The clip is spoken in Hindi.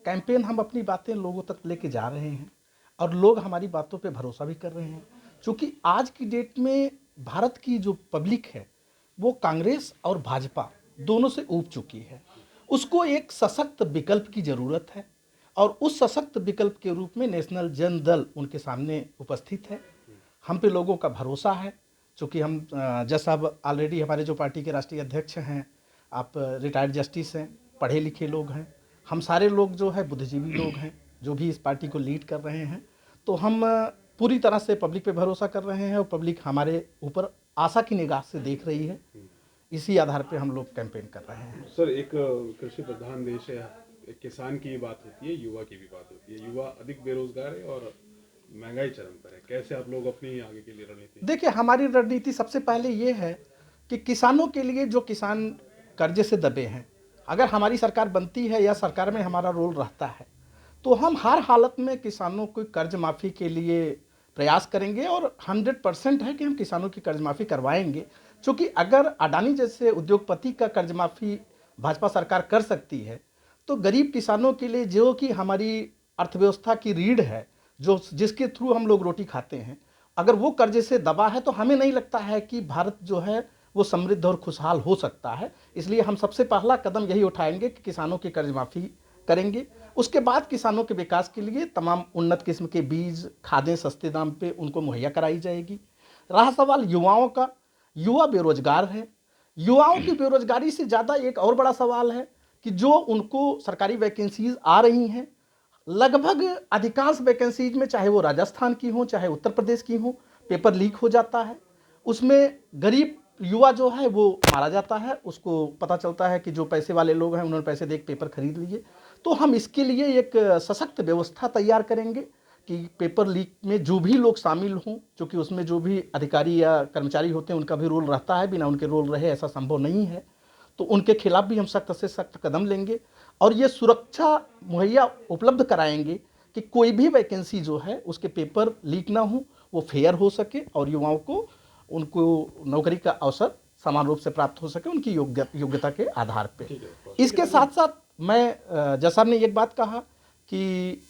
कैंपेन हम अपनी बातें लोगों तक लेके जा रहे हैं और लोग हमारी बातों पे भरोसा भी कर रहे हैं, क्योंकि आज की डेट में भारत की जो पब्लिक है वो कांग्रेस और भाजपा दोनों से ऊब चुकी है। उसको एक सशक्त विकल्प की ज़रूरत है और उस सशक्त विकल्प के रूप में नेशनल जनदल उनके सामने उपस्थित है। हम पे लोगों का भरोसा है, चूँकि हम जज साहब ऑलरेडी हमारे जो पार्टी के राष्ट्रीय अध्यक्ष हैं, आप रिटायर्ड जस्टिस हैं, पढ़े लिखे लोग हैं। हम सारे लोग जो है बुद्धिजीवी लोग हैं, जो भी इस पार्टी को लीड कर रहे हैं। तो हम पूरी तरह से पब्लिक पे भरोसा कर रहे हैं और पब्लिक हमारे ऊपर आशा की निगाह से देख रही है। इसी आधार पे हम लोग कैंपेन कर रहे हैं। सर, एक कृषि प्रधान देश है, एक किसान की भी बात होती है, युवा की भी बात होती है। युवा अधिक बेरोजगार है और महंगाई चरम पर है। कैसे आप लोग अपनी आगे के लिए रणनीति? देखिए, हमारी रणनीति सबसे पहले ये है कि किसानों के लिए, जो किसान कर्जे से दबे हैं, अगर हमारी सरकार बनती है या सरकार में हमारा रोल रहता है तो हम हर हालत में किसानों को कर्ज माफ़ी के लिए प्रयास करेंगे और 100% है कि हम किसानों की कर्ज माफ़ी करवाएंगे। क्योंकि अगर अडानी जैसे उद्योगपति का कर्ज माफ़ी भाजपा सरकार कर सकती है तो गरीब किसानों के लिए, जो कि हमारी अर्थव्यवस्था की रीढ़ है, जो जिसके थ्रू हम लोग रोटी खाते हैं, अगर वो कर्जे से दबा है तो हमें नहीं लगता है कि भारत जो है वो समृद्ध और खुशहाल हो सकता है। इसलिए हम सबसे पहला कदम यही उठाएंगे कि किसानों की कर्ज माफ़ी करेंगे। उसके बाद किसानों के विकास के लिए तमाम उन्नत किस्म के बीज, खादें सस्ते दाम पे उनको मुहैया कराई जाएगी। रहा सवाल युवाओं का, युवा बेरोजगार है। युवाओं की बेरोजगारी से ज़्यादा एक और बड़ा सवाल है कि जो उनको सरकारी वैकेंसीज आ रही हैं, लगभग अधिकांश वैकेंसीज में, चाहे वो राजस्थान की हो चाहे उत्तर प्रदेश की हो, पेपर लीक हो जाता है। उसमें गरीब युवा जो है वो मारा जाता है। उसको पता चलता है कि जो पैसे वाले लोग हैं उन्होंने पैसे दे के पेपर खरीद लिए। तो हम इसके लिए एक सशक्त व्यवस्था तैयार करेंगे कि पेपर लीक में जो भी लोग शामिल हों, क्योंकि उसमें जो भी अधिकारी या कर्मचारी होते हैं उनका भी रोल रहता है, बिना उनके रोल रहे ऐसा संभव नहीं है। तो उनके खिलाफ भी हम सख्त से सख्त कदम लेंगे और ये सुरक्षा मुहैया उपलब्ध कराएंगे कि कोई भी वैकेंसी जो है उसके पेपर लीक ना हो, वो फेयर हो सके और युवाओं को उनको नौकरी का अवसर समान रूप से प्राप्त हो सके उनकी योग्यता के आधार पे। इसके साथ साथ मैं जैसा आपने एक बात कहा कि